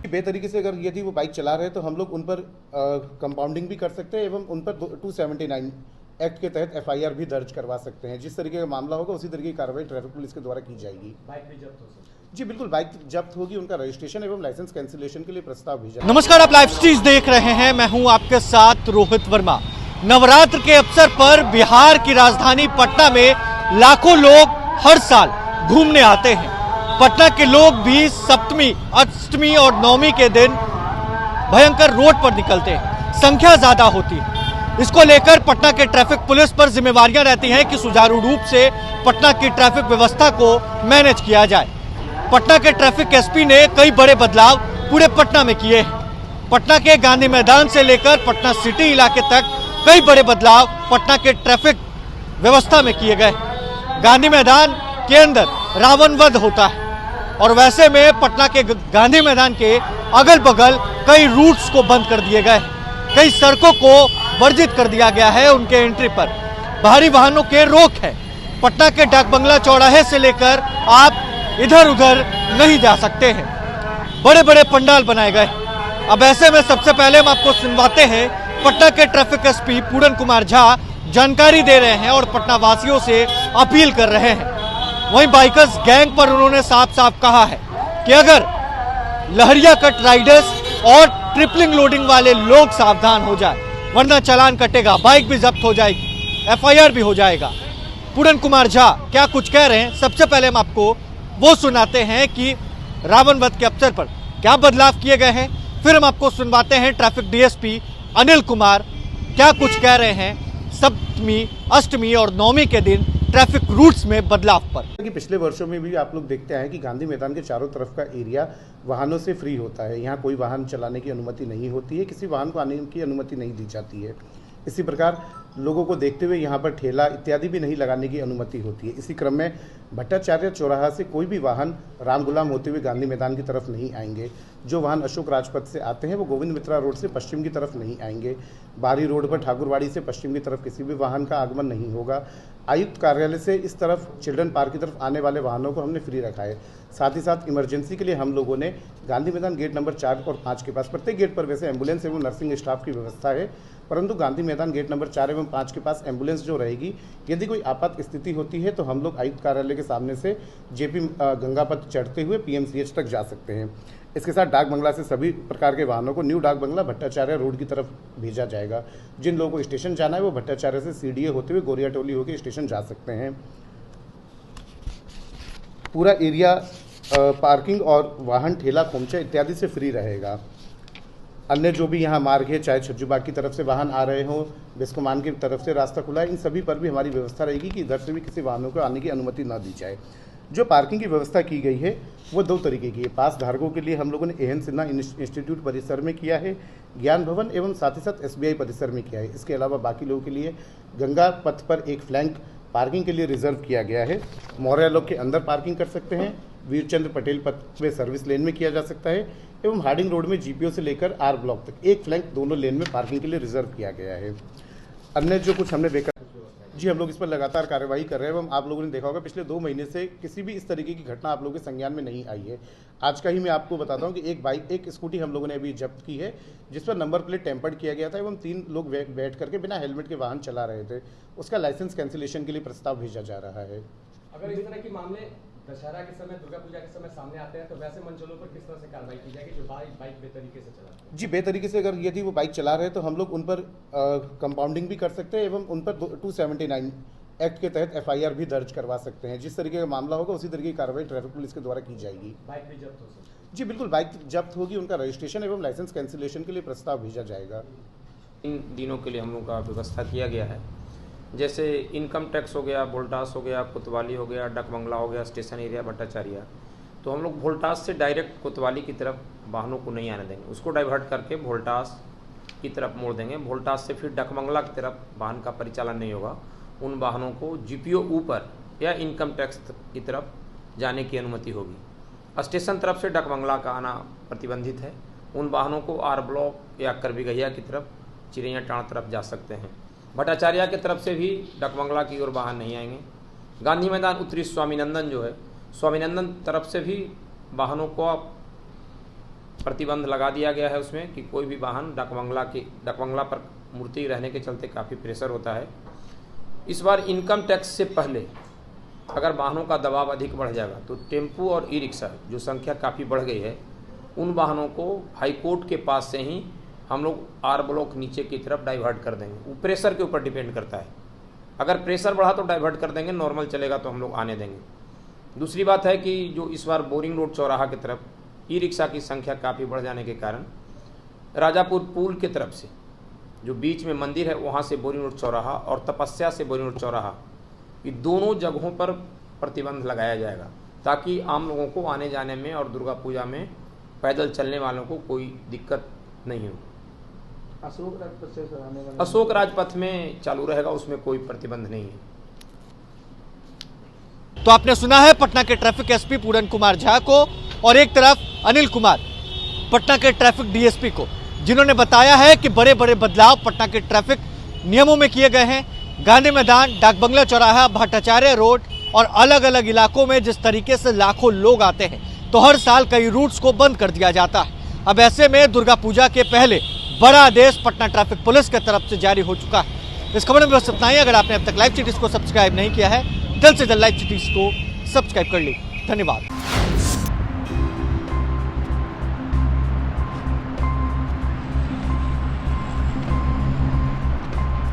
बेतरीके से अगर यदि वो बाइक चला रहे हैं तो हम लोग उन पर कंपाउंडिंग भी कर सकते हैं एवं उन पर 279 एक्ट के तहत एफआईआर भी दर्ज करवा सकते हैं। जिस तरीके का मामला होगा उसी तरीके की कार्रवाई ट्रैफिक पुलिस के द्वारा की जाएगी। बाइक भी जब्त हो सकती है? जी बिल्कुल, बाइक जब्त होगी, उनका रजिस्ट्रेशन एवं लाइसेंस कैंसिलेशन के लिए प्रस्ताव भेजा। नमस्कार, आप लाइव स्ट्रीज देख रहे हैं, मैं हूं आपके साथ रोहित वर्मा। नवरात्र के अवसर पर बिहार की राजधानी पटना में लाखों लोग हर साल घूमने आते हैं। पटना के लोग भी सप्तमी, अष्टमी और नवमी के दिन भयंकर रोड पर निकलते हैं, संख्या ज्यादा होती है। इसको लेकर पटना के ट्रैफिक पुलिस पर जिम्मेवारियां रहती हैं कि सुचारू रूप से पटना की ट्रैफिक व्यवस्था को मैनेज किया जाए। पटना के ट्रैफिक एसपी ने कई बड़े बदलाव पूरे पटना में किए हैं। पटना के गांधी मैदान से लेकर पटना सिटी इलाके तक कई बड़े बदलाव पटना के ट्रैफिक व्यवस्था में किए गए। गांधी मैदान के अंदर रावण वध होता है और वैसे में पटना के गांधी मैदान के अगल बगल कई रूट्स को बंद कर दिए गए, कई सड़कों को वर्जित कर दिया गया है। उनके एंट्री पर भारी वाहनों के रोक है। पटना के डाक बंगला चौराहे से लेकर आप इधर उधर नहीं जा सकते हैं। बड़े बड़े पंडाल बनाए गए। अब ऐसे में सबसे पहले हम आपको सुनवाते हैं, पटना के ट्रैफिक एसपी पूरन कुमार झा जानकारी दे रहे हैं और पटना वासियों से अपील कर रहे हैं। वहीं बाइकर्स गैंग पर उन्होंने साफ साफ कहा है कि अगर लहरिया कट राइडर्स और ट्रिपलिंग लोडिंग वाले लोग सावधान हो जाए, वरना चालान कटेगा, बाइक भी जब्त हो जाएगी, एफआईआर भी हो जाएगा। पूरन कुमार झा क्या कुछ कह रहे हैं, सबसे पहले हम आपको वो सुनाते हैं कि रावण वध के अवसर पर क्या बदलाव किए गए हैं। फिर हम आपको सुनवाते हैं ट्रैफिक डीएसपी अनिल कुमार क्या कुछ कह रहे हैं सप्तमी, अष्टमी और नवमी के दिन ट्रैफिक रूट्स में बदलाव पर। कि पिछले वर्षों में भी आप लोग देखते हैं कि गांधी मैदान के चारों तरफ का एरिया वाहनों से फ्री होता है। यहाँ कोई वाहन चलाने की अनुमति नहीं होती है, किसी वाहन को आने की अनुमति नहीं दी जाती है। इसी प्रकार लोगों को देखते हुए यहाँ पर ठेला इत्यादि भी नहीं लगाने की अनुमति होती है। इसी क्रम में भट्टाचार्य चौराहा से कोई भी वाहन राम गुलाम होते हुए गांधी मैदान की तरफ नहीं आएंगे। जो वाहन अशोक राजपथ से आते हैं वो गोविंद मित्रा रोड से पश्चिम की तरफ नहीं आएंगे। बारी रोड पर ठाकुरवाड़ी से पश्चिम की तरफ किसी भी वाहन का आगमन नहीं होगा। आयुक्त कार्यालय से इस तरफ चिल्ड्रन पार्क की तरफ आने वाले वाहनों को हमने फ्री रखा है। साथ ही साथ इमरजेंसी के लिए हम लोगों ने गांधी मैदान गेट नंबर 4 और 5 के पास, प्रत्येक गेट पर वैसे एम्बुलेंस एवं नर्सिंग स्टाफ की व्यवस्था है, परंतु गांधी मैदान गेट नंबर 4 एवं 5 के पास एम्बुलेंस जो रहेगी, यदि कोई आपात स्थिति होती है तो हम लोग आयुक्त कार्यालय के सामने से जेपी गंगापथ चढ़ते हुए पीएमसीएच तक जा सकते हैं। इसके साथ डाक बंगला से सभी प्रकार के वाहनों को न्यू डाक बंगला भट्टाचार्य रोड की तरफ भेजा जाएगा। जिन लोगों को स्टेशन जाना है वो भट्टाचार्य से सीडीए होते हुए गोरिया टोली होकर स्टेशन जा सकते हैं। पूरा एरिया पार्किंग और वाहन ठेला खोमचा इत्यादि से फ्री रहेगा। अन्य जो भी यहाँ मार्ग है, चाहे छज्जूबाग की तरफ से वाहन आ रहे हों, बिस्कुमान की तरफ से रास्ता खुला है, इन सभी पर भी हमारी व्यवस्था रहेगी कि इधर से भी किसी वाहनों को आने की अनुमति न दी जाए। जो पार्किंग की व्यवस्था की गई है वो 2 तरीके की है। पास धारकों के लिए हम लोगों ने एहन सिन्हा इंस्टीट्यूट परिसर में किया है, ज्ञान भवन एवं साथ ही साथ एसबीआई परिसर में किया है। इसके अलावा बाकी लोगों के लिए गंगा पथ पर एक फ्लैंक पार्किंग के लिए रिजर्व किया गया है। मौर्य लोग के अंदर पार्किंग कर सकते हैं, वीरचंद्र पटेल पथ में सर्विस लेन में किया जा सकता है एवं हार्डिंग रोड में जीपीओ से लेकर आर ब्लॉक तक एक फ्लैंक दोनों लेन में पार्किंग के लिए रिजर्व किया गया है। अन्य जो कुछ हमने देखा, जी हम लोग इस पर लगातार कार्यवाही कर रहे हैं एवं आप लोगों ने देखा होगा पिछले 2 महीने से किसी भी इस तरीके की घटना आप लोगों के संज्ञान में नहीं आई है। आज का ही मैं आपको बताता हूं कि एक स्कूटी हम लोगों ने अभी जब्त की है जिस पर नंबर प्लेट टेम्पर्ड किया गया था एवं 3 लोग बैठ करके बिना हेलमेट के वाहन चला रहे थे। उसका लाइसेंस कैंसिलेशन के लिए प्रस्ताव भेजा जा रहा है। अगर इस तरह के मामले दशहरा के समय, दुर्गा पूजा के समय सामने आते हैं तो वैसे मंचलों पर किस तरह से कार्रवाई की जाएगी जो बाइक बेतरीके से चलाते हैं? जी बेतरीके से अगर यदि वो बाइक चला रहे हैं तो हम लोग उन पर कंपाउंडिंग भी कर सकते हैं एवं उन पर 279 एक्ट के तहत एफआईआर भी दर्ज करवा सकते हैं। जिस तरीके का मामला होगा उसी तरीके की कार्रवाई ट्रैफिक पुलिस के द्वारा की जाएगी। बाइक भी जब्त हो सकती है? जी बिल्कुल, बाइक जब्त होगी, उनका रजिस्ट्रेशन एवं लाइसेंस कैंसिलेशन के लिए प्रस्ताव भेजा जाएगा। इन दिनों के लिए हम लोग का व्यवस्था किया गया है, जैसे इनकम टैक्स हो गया, वोल्टास हो गया, कोतवाली हो गया, डाक बंगला हो गया, स्टेशन एरिया भट्टाचार्य। तो हम लोग वोल्टास से डायरेक्ट कोतवाली की तरफ वाहनों को नहीं आने देंगे, उसको डाइवर्ट करके वोल्टास की तरफ मोड़ देंगे। वोल्टास से फिर डाक बंगला की तरफ वाहन का परिचालन नहीं होगा। उन वाहनों को जीपीओ ऊपर या इनकम टैक्स की तरफ जाने की अनुमति होगी। स्टेशन तरफ से डाक बंगला का आना प्रतिबंधित है। उन वाहनों को आर ब्लॉक या करबीगहिया की तरफ, चिड़ैया टाण तरफ जा सकते हैं। भट्टाचार्य की तरफ से भी डाक बंगला की ओर वाहन नहीं आएंगे। गांधी मैदान उत्तरी स्वामीनंदन जो है, स्वामीनंदन तरफ से भी वाहनों को आप प्रतिबंध लगा दिया गया है उसमें कि कोई भी वाहन डाकबंगला पर मूर्ति रहने के चलते काफ़ी प्रेशर होता है। इस बार इनकम टैक्स से पहले अगर वाहनों का दबाव अधिक बढ़ जाएगा तो टेम्पू और ई रिक्शा जो संख्या काफ़ी बढ़ गई है, उन वाहनों को हाई कोर्ट के पास से ही हम लोग आर ब्लॉक नीचे की तरफ डाइवर्ट कर देंगे। वो प्रेशर के ऊपर डिपेंड करता है, अगर प्रेशर बढ़ा तो डाइवर्ट कर देंगे, नॉर्मल चलेगा तो हम लोग आने देंगे। दूसरी बात है कि जो इस बार बोरिंग रोड चौराहा की तरफ ई रिक्शा की संख्या काफ़ी बढ़ जाने के कारण राजापुर पुल की तरफ से जो बीच में मंदिर है वहाँ से बोरिंग रोड चौराहा और तपस्या से बोरिंग रोड चौराहा, ये दोनों जगहों पर प्रतिबंध लगाया जाएगा ताकि आम लोगों को आने जाने में और दुर्गा पूजा में पैदल चलने वालों को कोई दिक्कत नहीं हो। अशोक राजपथ में चालू रहेगा, उसमें कोई प्रतिबंध नहीं है। तो आपने सुना है पटना के ट्रैफिक एसपी पूरन कुमार झा को और एक तरफ अनिल कुमार पटना के ट्रैफिक डीएसपी को, जिन्होंने बताया है कि बड़े बड़े बदलाव पटना के ट्रैफिक नियमों में किए गए हैं। गांधी मैदान, डाकबंगला चौराहा, भट्टाचार्य रोड और अलग अलग इलाकों में जिस तरीके से लाखों लोग आते हैं तो हर साल कई रूट्स को बंद कर दिया जाता है। अब ऐसे में दुर्गा पूजा के पहले बड़ा आदेश पटना ट्रैफिक पुलिस की तरफ से जारी हो चुका है। इस खबर में बस इतना ही। अगर आपने अब तक लाइव सिटीज को सब्सक्राइब नहीं किया है, जल्द से जल्द लाइव सिटीज को सब्सक्राइब कर ली। धन्यवाद।